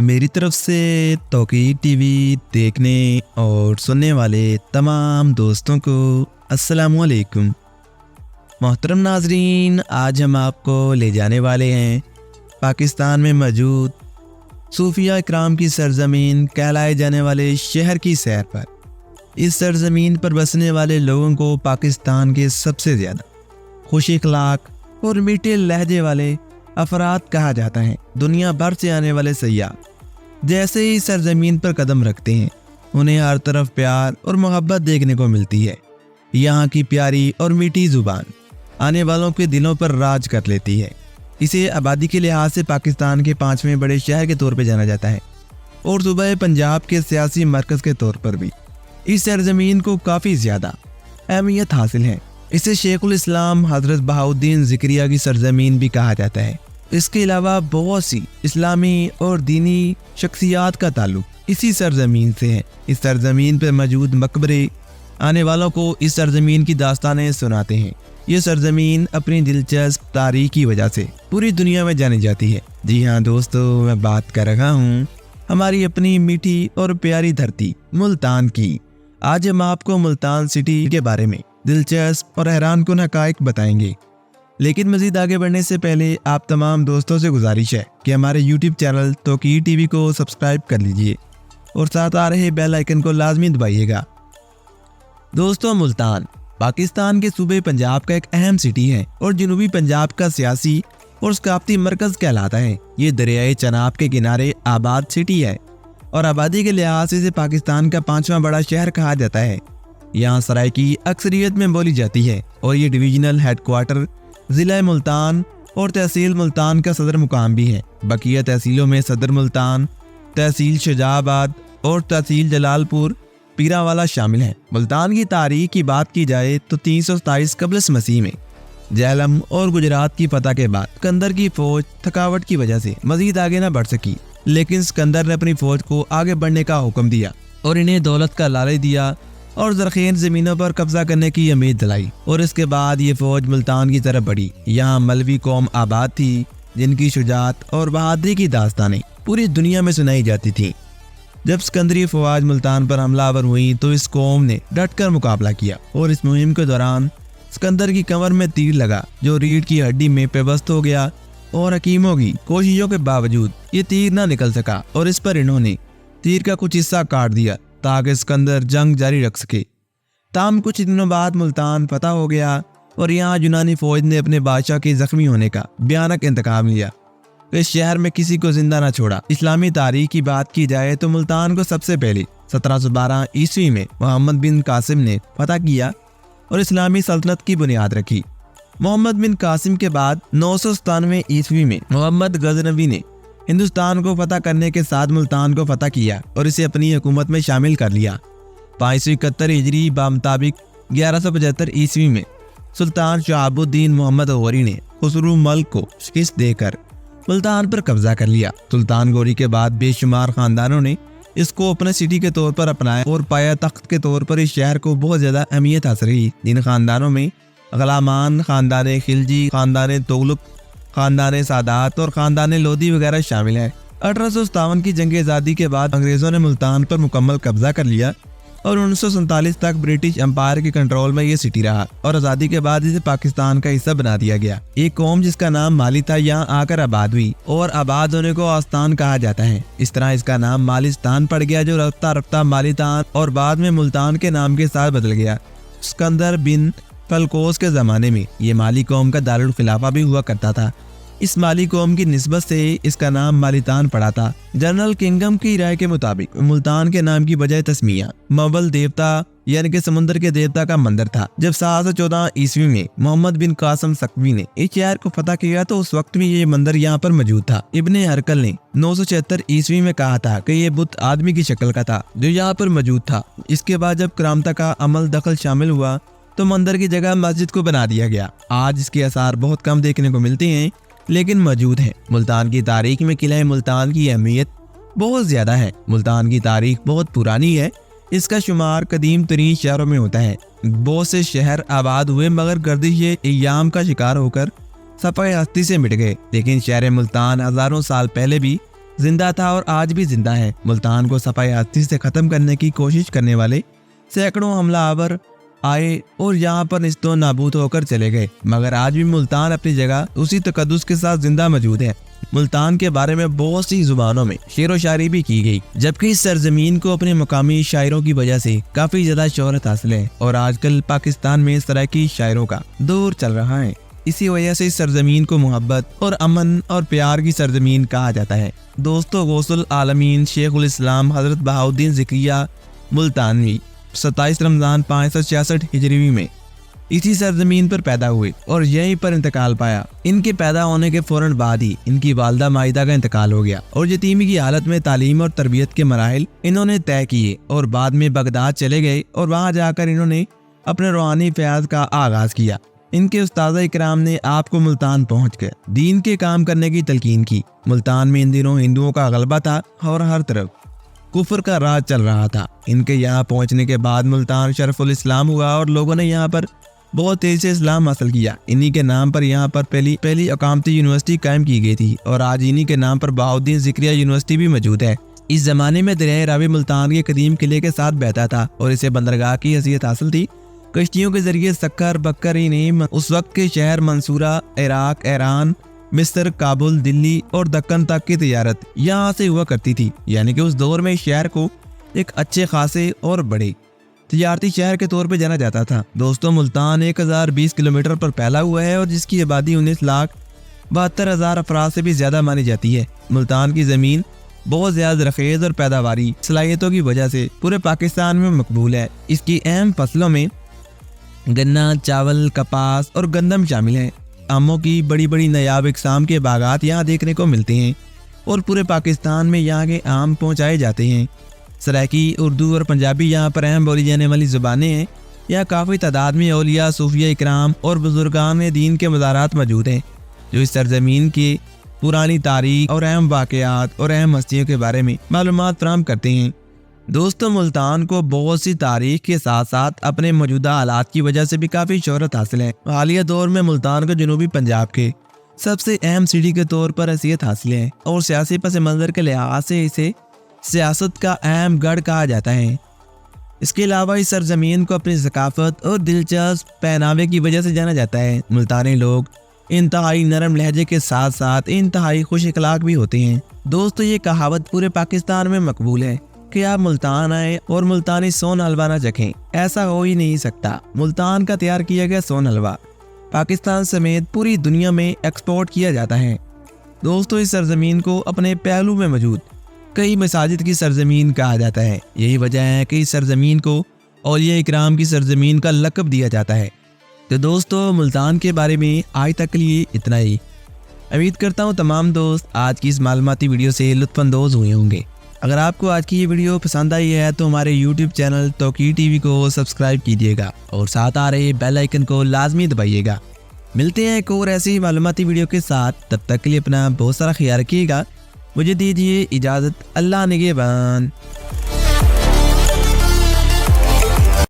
मेरी तरफ से तौकीर टीवी देखने और सुनने वाले तमाम दोस्तों को अस्सलामु अलैकुम। मोहतरम नाजरीन, आज हम आपको ले जाने वाले हैं पाकिस्तान में मौजूद सूफिया इकराम की सरजमीन कहलाए जाने वाले शहर की सैर पर। इस सरजमीन पर बसने वाले लोगों को पाकिस्तान के सबसे ज़्यादा खुश अखलाक और मीठे लहजे वाले अफराद कहा जाता है। दुनिया भर से आने वाले सयाह जैसे ही सरजमीन पर कदम रखते हैं, उन्हें हर तरफ प्यार और मोहब्बत देखने को मिलती है। यहाँ की प्यारी और मीठी ज़ुबान आने वालों के दिलों पर राज कर लेती है। इसे आबादी के लिहाज से पाकिस्तान के 5वें बड़े शहर के तौर पर जाना जाता है और सूबे पंजाब के सियासी मरकज़ के तौर पर भी इस सरजमीन को काफ़ी ज़्यादा अहमियत हासिल है। इसे शेखुल इस्लाम हज़रत बहाउद्दीन ज़िक्रिया की सरजमीन भी कहा जाता है। इसके अलावा बहुत सी इस्लामी और दीनी शख्सियात का ताल्लुक इसी सरजमीन से है। इस सरजमीन पर मौजूद मकबरे आने वालों को इस सरजमीन की दास्तानें सुनाते हैं। ये सरजमीन अपनी दिलचस्प तारीख की वजह से पूरी दुनिया में जानी जाती है। जी हाँ दोस्तों, मैं बात कर रहा हूँ हमारी अपनी मीठी और प्यारी धरती मुल्तान की। आज हम आपको मुल्तान सिटी के बारे में दिलचस्प और हैरान कुन हक़ाइक़ बताएंगे। लेकिन मज़ीद आगे बढ़ने से पहले आप तमाम दोस्तों से गुजारिश है कि हमारे YouTube चैनल तौकीर टीवी को सब्सक्राइब कर लीजिए और साथ आ रहे बेल आइकन को लाजमी दबाइएगा। दोस्तों, मुल्तान पाकिस्तान के सूबे पंजाब का एक अहम सिटी है और जनूबी पंजाब का सियासी और सकाफती मरकज़ कहलाता है। ये दरियाए चनाब के किनारे आबाद सिटी है और आबादी के लिहाज से इसे पाकिस्तान का 5वां बड़ा शहर कहा जाता है। यहाँ सराइकी अक्सरियत में बोली जाती है और ये डिवीजनल हेडक्वार्टर ज़िला मुल्तान और तहसील मुल्तान का सदर मुकाम भी है। बकिया तहसीलों में सदर मुल्तान, तहसील शुजाबाद और तहसील जलालपुर पीरावाला शामिल है। मुल्तान की तारीख की बात की जाए तो 327 कबल मसीह में झेलम और गुजरात की फतह के बाद सिकंदर की फौज थकावट की वजह से मजीद आगे न बढ़ सकी, लेकिन सिकंदर ने अपनी फौज को आगे बढ़ने का हुक्म दिया और इन्हें दौलत का लालच दिया और ज़रख़ीज़ ज़मीनों पर कब्जा करने की उम्मीद दिलाई। और इसके बाद ये फौज मुल्तान की तरफ बढ़ी। यहाँ मलवी कौम आबाद थी जिनकी शुजाअत और बहादुरी की दास्तानें पूरी दुनिया में सुनाई जाती थी। जब सिकंदरी फौज मुल्तान पर हमलावर हुई तो इस कौम ने डटकर मुकाबला किया और इस मुहिम के दौरान सिकंदर की कमर में तीर लगा जो रीढ़ की हड्डी में पेवस्त हो गया और हकीमों की कोशिशों के बावजूद ये तीर न निकल सका और इस पर इन्होंने तीर का कुछ हिस्सा काट दिया ताकि सिकंदर जंग जारी रख सके। ताम कुछ दिनों बाद मुल्तान फतह हो गया और यहाँ यूनानी फौज ने अपने बादशाह के जख्मी होने का भयानक इंतकाम लिया। इस शहर में किसी को जिंदा न छोड़ा। इस्लामी तारीख की बात की जाए तो मुल्तान को सबसे पहले 1712 ईस्वी में मोहम्मद बिन कासिम ने फतह किया और इस्लामी सल्तनत की बुनियाद रखी। मोहम्मद बिन कासिम के बाद 997 ईस्वी में मोहम्मद गजनवी ने हिंदुस्तान को फतह करने के साथ मुल्तान को फतह किया और इसे अपनी हुकूमत में शामिल कर लिया। 571 हिजरी बामुताबिक 1175 ईस्वी में सुल्तान शहाबुद्दीन मोहम्मद गौरी ने खुसरू मल्क को शिकस्त देकर मुल्तान पर कब्जा कर लिया। सुल्तान गौरी के बाद बेशुमार खानदानों ने इसको अपने सिटी के तौर पर अपनाया और पाया तख्त के तौर पर इस शहर को बहुत ज़्यादा अहमियत हासिल रही। जिन खानदानों में गलामान, खानदान खिलजी, खानदान तुगलक, खानदान सादात और खानदान लोधी वगैरह शामिल है। 1857 की जंग आज़ादी के बाद अंग्रेज़ों ने मुल्तान पर मुकम्मल कब्जा कर लिया और 1947 तक ब्रिटिश एम्पायर के कंट्रोल में ये सिटी रहा और आज़ादी के बाद इसे पाकिस्तान का हिस्सा बना दिया गया। एक कौम जिसका नाम माली था यहाँ आकर आबाद हुई और आबाद होने को आस्तान कहा जाता है। इस तरह इसका नाम मालिस्तान पड़ गया जो रफ्ता रफ्ता मालितान और बाद में मुल्तान के नाम के साथ बदल गया। सिकंदर बिन कलकोस के ज़माने में ये माली कौम का दारुल खिलाफा भी हुआ करता था। इस माली कौम की निस्बत से इसका नाम मालितान पड़ा था। जनरल किंगम की राय के मुताबिक मुल्तान के नाम की बजाय तस्मिया मवल देवता यानी कि समुद्र के देवता का मंदिर था। जब 714 ईस्वी में मोहम्मद बिन कासिम सकवी ने इस शहर को फतह किया तो उस वक्त में ये मंदिर यहाँ पर मौजूद था। इब्ने हरकल ने 976 ईस्वी में कहा था कि ये बुत आदमी की शक्ल का था जो यहाँ पर मौजूद था। इसके बाद जब करामता का अमल दखल शामिल हुआ तो मंदिर की जगह मस्जिद को बना दिया गया। आज इसके आसार बहुत कम देखने को मिलते हैं लेकिन मौजूद है। मुल्तान की तारीख में किला मुल्तान की अहमियत बहुत ज़्यादा है। मुल्तान की तारीख बहुत पुरानी है। इसका शुमार कदीम तरीन शहरों में होता है। बहुत से शहर आबाद हुए मगर गर्दिश अय्याम का शिकार होकर सफ़े हस्ती से मिट गए, लेकिन शहर मुल्तान हज़ारों साल पहले भी زندہ تھا اور آج بھی زندہ ہے۔ ملتان کو صفائی ہستی سے ختم کرنے کی کوشش کرنے والے سینکڑوں حملہ آور آئے اور یہاں پر نیست و نابود ہو کر چلے گئے، مگر آج بھی ملتان اپنی جگہ اسی تقدس کے ساتھ زندہ موجود ہے۔ ملتان کے بارے میں بہت سی زبانوں میں شعر و شاعری بھی کی گئی، جبکہ اس سرزمین کو اپنے مقامی شاعروں کی وجہ سے کافی زیادہ شہرت حاصل ہے اور آج کل پاکستان میں اس طرح کی شاعروں کا دور چل رہا ہے۔ اسی وجہ سے اس سرزمین کو محبت اور امن اور پیار کی سرزمین کہا جاتا ہے۔ دوستو، غوث العالمین شیخ الاسلام حضرت بہاؤالدین ذکریہ ملتانوی 27 رمضان 566 ہجری میں اسی سرزمین پر پیدا ہوئے اور یہیں پر انتقال پایا۔ ان کے پیدا ہونے کے فوراً بعد ہی ان کی والدہ مائدہ کا انتقال ہو گیا اور یتیمی کی حالت میں تعلیم اور تربیت کے مراحل انہوں نے طے کیے اور بعد میں بغداد چلے گئے اور وہاں جا کر انہوں نے اپنے روحانی فیاض کا آغاز کیا۔ ان کے استاذہ اکرام نے آپ کو ملتان پہنچ کر دین کے کام کرنے کی تلقین کی۔ ملتان میں ان دنوں ہندوؤں کا غلبہ تھا اور ہر طرف کفر کا راج چل رہا تھا۔ ان کے یہاں پہنچنے کے بعد ملتان شرف الاسلام ہوا اور لوگوں نے یہاں پر بہت تیزی سے اسلام حاصل کیا۔ انہی کے نام پر یہاں پر پہلی اقامتی یونیورسٹی قائم کی گئی تھی اور آج انہی کے نام پر بہاؤالدین ذکریہ یونیورسٹی بھی موجود ہے۔ اس زمانے میں دریائے راوی ملتان کے قدیم قلعے کے ساتھ بہتا تھا اور اسے بندرگاہ کی حیثیت حاصل تھی۔ کشتیوں کے ذریعے سکر بکر ہی نہیں، اس وقت کے شہر منصورہ، عراق، ایران، مصر، کابل، دلی اور دکن تک کی تجارت یہاں سے ہوا کرتی تھی، یعنی کہ اس دور میں شہر کو ایک اچھے خاصے اور بڑے تجارتی شہر کے طور پہ جانا جاتا تھا۔ دوستوں، ملتان 1020 کلومیٹر پر پھیلا ہوا ہے اور جس کی آبادی 19,72,000 افراد سے بھی زیادہ مانی جاتی ہے۔ ملتان کی زمین بہت زیادہ زرخیز اور پیداواری صلاحیتوں کی وجہ سے پورے پاکستان میں مقبول ہے۔ اس کی اہم فصلوں میں گنا، چاول، کپاس اور گندم شامل ہیں۔ آموں کی بڑی بڑی نایاب اقسام کے باغات یہاں دیکھنے کو ملتے ہیں اور پورے پاکستان میں یہاں کے آم پہنچائے جاتے ہیں۔ سرائکی، اردو اور پنجابی یہاں پر اہم بولی جانے والی زبانیں ہیں۔ یہاں کافی تعداد میں اولیاء، صوفیہ اکرام اور بزرگان دین کے مزارات موجود ہیں جو اس سرزمین کی پرانی تاریخ اور اہم واقعات اور اہم ہستیوں کے بارے میں معلومات فراہم کرتے ہیں۔ دوستوں، ملتان کو بہت سی تاریخ کے ساتھ ساتھ اپنے موجودہ حالات کی وجہ سے بھی کافی شہرت حاصل ہے۔ حالیہ دور میں ملتان کو جنوبی پنجاب کے سب سے اہم سٹی کے طور پر حیثیت حاصل ہے اور سیاسی پس منظر کے لحاظ سے اسے سیاست کا اہم گڑھ کہا جاتا ہے۔ اس کے علاوہ اس سرزمین کو اپنی ثقافت اور دلچسپ پہناوے کی وجہ سے جانا جاتا ہے۔ ملتانی لوگ انتہائی نرم لہجے کے ساتھ ساتھ انتہائی خوش اخلاق بھی ہوتے ہیں۔ دوستو، یہ کہاوت پورے پاکستان میں مقبول ہے کہ آپ ملتان آئیں اور ملتانی سون حلوہ نہ چکھیں، ایسا ہو ہی نہیں سکتا۔ ملتان کا تیار کیا گیا سون حلوہ پاکستان سمیت پوری دنیا میں ایکسپورٹ کیا جاتا ہے۔ دوستو، اس سرزمین کو اپنے پہلو میں موجود کئی مساجد کی سرزمین کہا جاتا ہے۔ یہی وجہ ہے کہ اس سرزمین کو اولیاء اکرام کی سرزمین کا لقب دیا جاتا ہے۔ تو دوستو، ملتان کے بارے میں آج تک کے لیے اتنا ہی۔ امید کرتا ہوں تمام دوست آج کی اس معلوماتی ویڈیو سے لطف اندوز ہوئے ہوں گے۔ اگر آپ کو آج کی یہ ویڈیو پسند آئی ہے تو ہمارے YouTube چینل توقیر ٹی وی کو سبسکرائب کیجیے گا اور ساتھ آ رہے بیل آئیکن کو لازمی دبائیے گا۔ ملتے ہیں ایک اور ایسی معلوماتی ویڈیو کے ساتھ، تب تک کے لیے اپنا بہت سارا خیال رکھیے گا۔ مجھے دیجیے اجازت، اللہ نگہبان۔